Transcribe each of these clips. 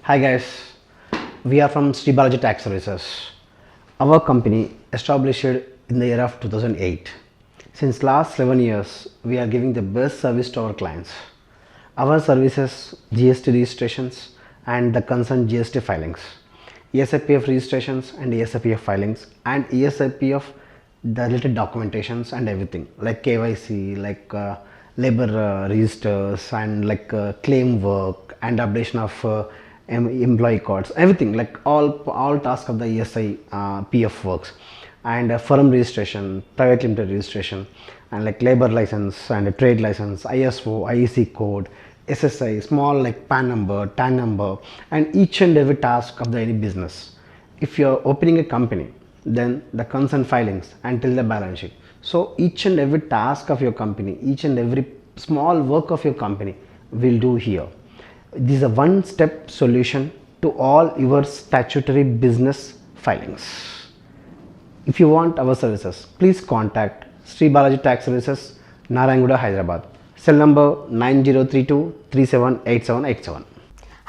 Hi guys, we are from Balaji Tax Services. Our company established in the year of 2008. Since last 11 years, we are giving the best service to our clients. Our services, GST registrations and the concerned GST filings, ESIPF registrations and ESIPF filings and ESIPF the related documentations and everything like KYC, like labor registers and like claim work and updation of employee cards, everything like all tasks of the ESI PF works, and firm registration, private limited registration, and like labor license and trade license, ISO, IEC code, SSI, small like PAN number, TAN number, and each and every task of the any business. If you are opening a company, then the concern filings until the balance sheet. So each and every task of your company, each and every small work of your company will do here. This is a one-step solution to all your statutory business filings. If you want our services, please contact Sri Balaji Tax Services, Narayanguda, Hyderabad. Cell number 9032 378787.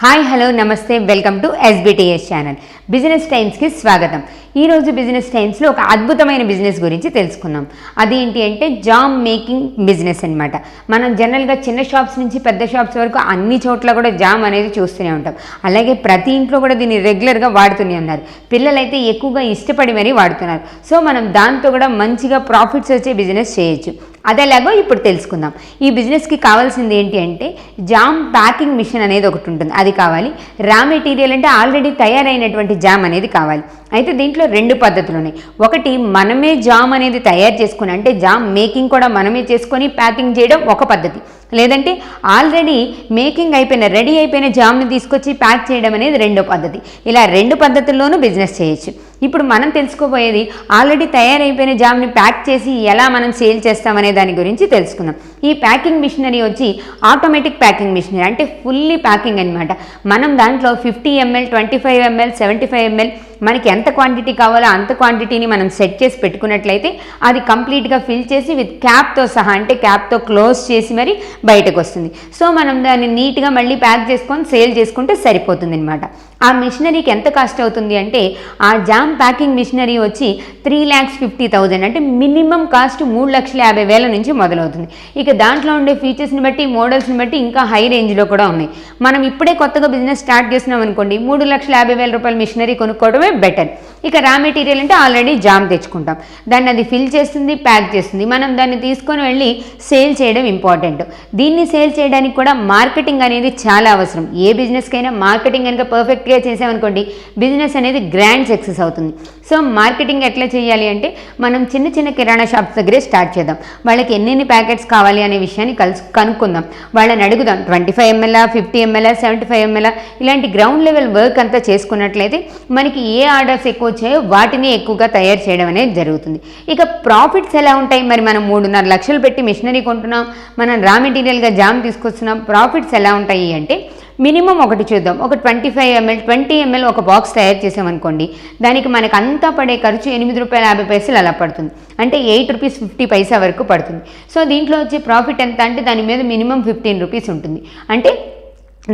Hi hello నమస్తే, welcome to SBTS channel. Business టైమ్స్కి స్వాగతం. ఈరోజు business టైమ్స్లో ఒక అద్భుతమైన business గురించి తెలుసుకుందాం. అదేంటి అంటే జామ్ మేకింగ్ బిజినెస్ అనమాట. మనం జనరల్గా చిన్న షాప్స్ నుంచి పెద్ద షాప్స్ వరకు అన్ని చోట్ల కూడా జామ్ అనేది చూస్తూనే ఉంటాం. అలాగే ప్రతి ఇంట్లో కూడా దీన్ని రెగ్యులర్గా వాడుతూనే ఉన్నారు. పిల్లలైతే ఎక్కువగా ఇష్టపడి మరీ వాడుతున్నారు. సో మనం దాంతో కూడా మంచిగా ప్రాఫిట్స్ వచ్చే బిజినెస్ చేయొచ్చు. అదేలాగో ఇప్పుడు తెలుసుకుందాం. ఈ బిజినెస్కి కావాల్సింది ఏంటి అంటే జామ్ ప్యాకింగ్ మిషన్ అనేది ఒకటి ఉంటుంది, అది కావాలి. రా మెటీరియల్ అంటే ఆల్రెడీ తయారైనటువంటి జామ్ అనేది కావాలి. అయితే దీంట్లో రెండు పద్ధతులు ఉన్నాయి. ఒకటి మనమే జామ్ అనేది తయారు చేసుకుని, అంటే జామ్ మేకింగ్ కూడా మనమే చేసుకొని ప్యాకింగ్ చేయడం ఒక పద్ధతి. లేదంటే ఆల్రెడీ మేకింగ్ అయిపోయిన రెడీ అయిపోయిన జామ్ని తీసుకొచ్చి ప్యాక్ చేయడం అనేది రెండో పద్ధతి. ఇలా రెండు పద్ధతుల్లోనూ బిజినెస్ చేయొచ్చు. ఇప్పుడు మనం తెలుసుకోబోయేది ఆల్రెడీ తయారైపోయిన జామ్ని ప్యాక్ చేసి ఎలా మనం సేల్ చేస్తామనే దాని గురించి తెలుసుకుందాం. ఈ ప్యాకింగ్ మిషనరీ వచ్చి ఆటోమేటిక్ ప్యాకింగ్ మిషనరీ, అంటే ఫుల్లీ ప్యాకింగ్ అనమాట. మనం దాంట్లో 50 ml, 25 ml, 75 ml మనకి ఎంత క్వాంటిటీ కావాలో అంత క్వాంటిటీని మనం సెట్ చేసి పెట్టుకున్నట్లయితే అది కంప్లీట్గా ఫిల్ చేసి విత్ క్యాప్తో సహా, అంటే క్యాప్తో క్లోజ్ చేసి మరి బయటకు వస్తుంది. సో మనం దాన్ని నీట్గా మళ్ళీ ప్యాక్ చేసుకొని సేల్ చేసుకుంటే సరిపోతుంది అనమాట. ఆ మిషనరీకి ఎంత కాస్ట్ అవుతుంది అంటే ఆ జామ్ ప్యాకింగ్ మిషనరీ వచ్చి 3,50,000, అంటే మినిమం కాస్ట్ 3,50,000 నుంచి మొదలవుతుంది. ఇక దాంట్లో ఉండే ఫీచర్స్ని బట్టి, మోడల్స్ని బట్టి ఇంకా హై రేంజ్లో కూడా ఉన్నాయి. మనం ఇప్పుడే కొత్తగా బిజినెస్ స్టార్ట్ చేస్తున్నాం అనుకోండి, 3,50,000 రూపాయల మిషనరీ కొనుక్కోవడమే బెటర్. ఇక రా మెటీరియల్ అంటే ఆల్రెడీ జామ్ తెచ్చుకుంటాం, దాన్ని అది ఫిల్ చేస్తుంది, ప్యాక్ చేస్తుంది. మనం దాన్ని తీసుకొని వెళ్ళి సేల్ చేయడం ఇంపార్టెంట్. దీన్ని సేల్ చేయడానికి కూడా మార్కెటింగ్ అనేది చాలా అవసరం. ఏ బిజినెస్కైనా మార్కెటింగ్ కనుక పర్ఫెక్ట్గా చేసామనుకోండి, బిజినెస్ అనేది గ్రాండ్ సక్సెస్ అవుతుంది. సో మార్కెటింగ్ ఎట్లా చేయాలి అంటే మనం చిన్న చిన్న కిరాణా షాప్స్ దగ్గరే స్టార్ట్ చేద్దాం. వాళ్ళకి ఎన్నెన్ని ప్యాకెట్స్ కావాలి అనే విషయాన్ని కనుక్కుందాం. వాళ్ళని అడుగుదాం, 25 ml, 50 ml, 75 ml ఇలాంటి గ్రౌండ్ లెవెల్ వర్క్ అంతా చేసుకున్నట్లయితే మనకి ఏ ఆర్డర్స్ ఎక్కువ వచ్చాయో వాటిని ఎక్కువగా తయారు చేయడం అనేది జరుగుతుంది. ఇక ప్రాఫిట్స్ ఎలా ఉంటాయి? మరి మనం 3.5 లక్షలు పెట్టి మిషనరీ కొంటున్నాం, మనం రా మెటీరియల్గా జామ్ తీసుకొస్తున్నాం, ప్రాఫిట్స్ ఎలా ఉంటాయి అంటే మినిమం ఒకటి చూద్దాం. ఒక 25 ml, 20 ml ఒక బాక్స్ తయారు చేసామనుకోండి, దానికి మనకు అంతా పడే ఖర్చు ₹8.50 అలా పడుతుంది. అంటే ₹8.50 వరకు పడుతుంది. సో దీంట్లో వచ్చే ప్రాఫిట్ ఎంత అంటే దాని మీద మినిమం ₹15 ఉంటుంది. అంటే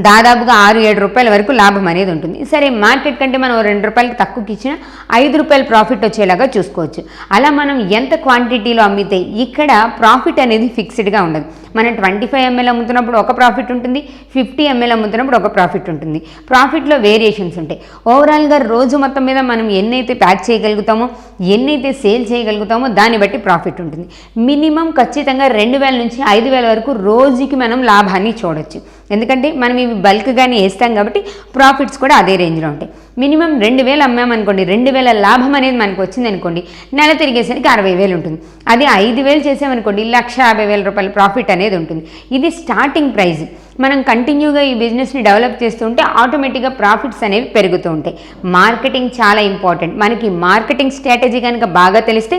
దాదాపుగా ₹6-7 వరకు లాభం అనేది ఉంటుంది. సరే, మార్కెట్ కంటే మనం ₹2 తక్కువకి ఇచ్చినా ₹5 ప్రాఫిట్ వచ్చేలాగా చూసుకోవచ్చు. అలా మనం ఎంత క్వాంటిటీలో అమ్మితే ఇక్కడ ప్రాఫిట్ అనేది ఫిక్స్డ్గా ఉండదు. మనం 25 ml అమ్ముతున్నప్పుడు ఒక ప్రాఫిట్ ఉంటుంది, 50 ml అమ్ముతున్నప్పుడు ఒక ప్రాఫిట్ ఉంటుంది. ప్రాఫిట్లో వేరియేషన్స్ ఉంటాయి. ఓవరాల్గా రోజు మొత్తం మీద మనం ఎన్నైతే ప్యాక్ చేయగలుగుతామో, ఎన్నైతే సేల్ చేయగలుగుతామో దాన్ని బట్టి ప్రాఫిట్ ఉంటుంది. మినిమం ఖచ్చితంగా 2,000 నుంచి 5,000 వరకు రోజుకి మనం లాభాన్ని చూడొచ్చు. ఎందుకంటే మనం ఇవి బల్క్గానే వేస్తాం కాబట్టి ప్రాఫిట్స్ కూడా అదే రేంజ్లో ఉంటాయి. మినిమం 2,000 అమ్మామనుకోండి, 2,000 లాభం అనేది మనకు వచ్చిందనుకోండి, నెల తిరిగేసరికి 60,000 ఉంటుంది. అదే 5,000 చేసామనుకోండి, ₹1,50,000 ప్రాఫిట్ అనేది ఉంటుంది. ఇది స్టార్టింగ్ ప్రైజ్. మనం కంటిన్యూగా ఈ బిజినెస్ని డెవలప్ చేస్తూ ఉంటే ఆటోమేటిక్గా ప్రాఫిట్స్ అనేవి పెరుగుతూ ఉంటాయి. మార్కెటింగ్ చాలా ఇంపార్టెంట్. మనకి మార్కెటింగ్ స్ట్రాటజీ కనుక బాగా తెలిస్తే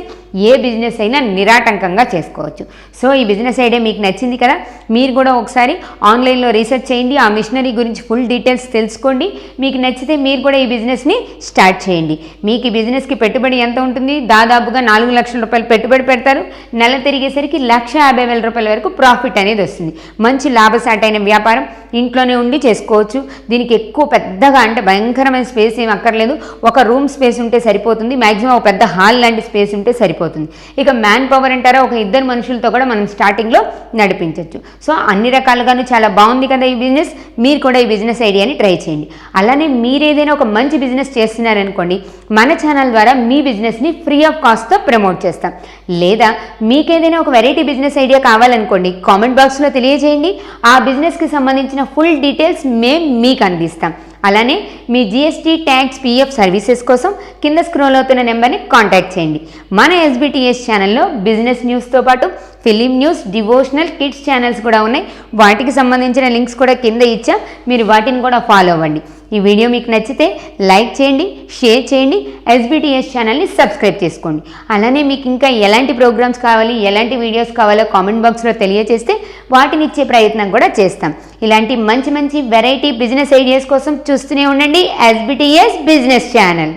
ఏ బిజినెస్ అయినా నిరాటంకంగా చేసుకోవచ్చు. సో ఈ బిజినెస్ ఐడియా మీకు నచ్చింది కదా, మీరు కూడా ఒకసారి ఆన్లైన్లో రీసెర్చ్ చేయండి, ఆ మిషనరీ గురించి ఫుల్ డీటెయిల్స్ తెలుసుకోండి. మీకు నచ్చితే మీరు కూడా ఈ బిజినెస్ని స్టార్ట్ చేయండి. మీకు ఈ బిజినెస్కి పెట్టుబడి ఎంత ఉంటుంది? దాదాపుగా 4 లక్షల రూపాయలు పెట్టుబడి పెడతారు. నెల తిరిగేసరికి 1,50,000 రూపాయల వరకు ప్రాఫిట్ అనేది వస్తుంది. మంచి లాభసాటైన వ్యాపారం, ఇంట్లోనే ఉండి చేసుకోవచ్చు. దీనికి ఎక్కువ పెద్దగా అంటే భయంకరమైన స్పేస్ ఏమి అక్కర్లేదు. ఒక రూమ్ స్పేస్ ఉంటే సరిపోతుంది. మ్యాక్సిమం ఒక పెద్ద హాల్ లాంటి స్పేస్ ఉంటే సరిపోతుంది. ఇక మ్యాన్ పవర్ అంటారా, ఒక 2 మనుషులతో కూడా మనం స్టార్టింగ్లో నడిపించవచ్చు. సో అన్ని రకాలుగాను చాలా బాగుంది కదా ఈ బిజినెస్. మీరు కూడా ఈ బిజినెస్ ఐడియాని ట్రై చేయండి. అలానే మీరు ఏదైనా ఒక మంచి బిజినెస్ చేస్తున్నారనుకోండి, మన ఛానల్ ద్వారా మీ బిజినెస్ని ఫ్రీ ఆఫ్ కాస్ట్తో ప్రమోట్ చేస్తాం. లేదా మీకేదైనా ఒక వెరైటీ బిజినెస్ ఐడియా కావాలనుకోండి, కామెంట్ బాక్స్లో తెలియజేయండి. ఆ బిజినెస్కి సంబంధించిన ఫుల్ డీటెయిల్స్ మేము మీకు అందిస్తాం. అలానే మీ జిఎస్టీ, ట్యాక్స్, పిఎఫ్ సర్వీసెస్ కోసం కింద స్క్రోల్ అవుతున్న నెంబర్ని కాంటాక్ట్ చేయండి. మన ఎస్బిటిఎస్ ఛానల్లో బిజినెస్ న్యూస్తో పాటు film news, devotional, kids channels కూడా ఉన్నాయి. వాటికి సంబంధించిన లింక్స్ కూడా కింద ఇచ్చాం. మీరు వాటిని కూడా ఫాలో అవ్వండి. ఈ వీడియో మీకు నచ్చితే లైక్ చేయండి, షేర్ చేయండి, ఎస్బిటిఎస్ ఛానల్ని సబ్స్క్రైబ్ చేసుకోండి. అలానే మీకు ఇంకా ఎలాంటి ప్రోగ్రామ్స్ కావాలి, ఎలాంటి వీడియోస్ కావాలో కామెంట్ బాక్స్లో తెలియజేస్తే వాటిని ఇచ్చే ప్రయత్నం కూడా చేస్తాం. ఇలాంటి మంచి మంచి వెరైటీ బిజినెస్ ఐడియాస్ కోసం చూస్తూనే ఉండండి ఎస్బిటిఎస్ బిజినెస్ ఛానల్.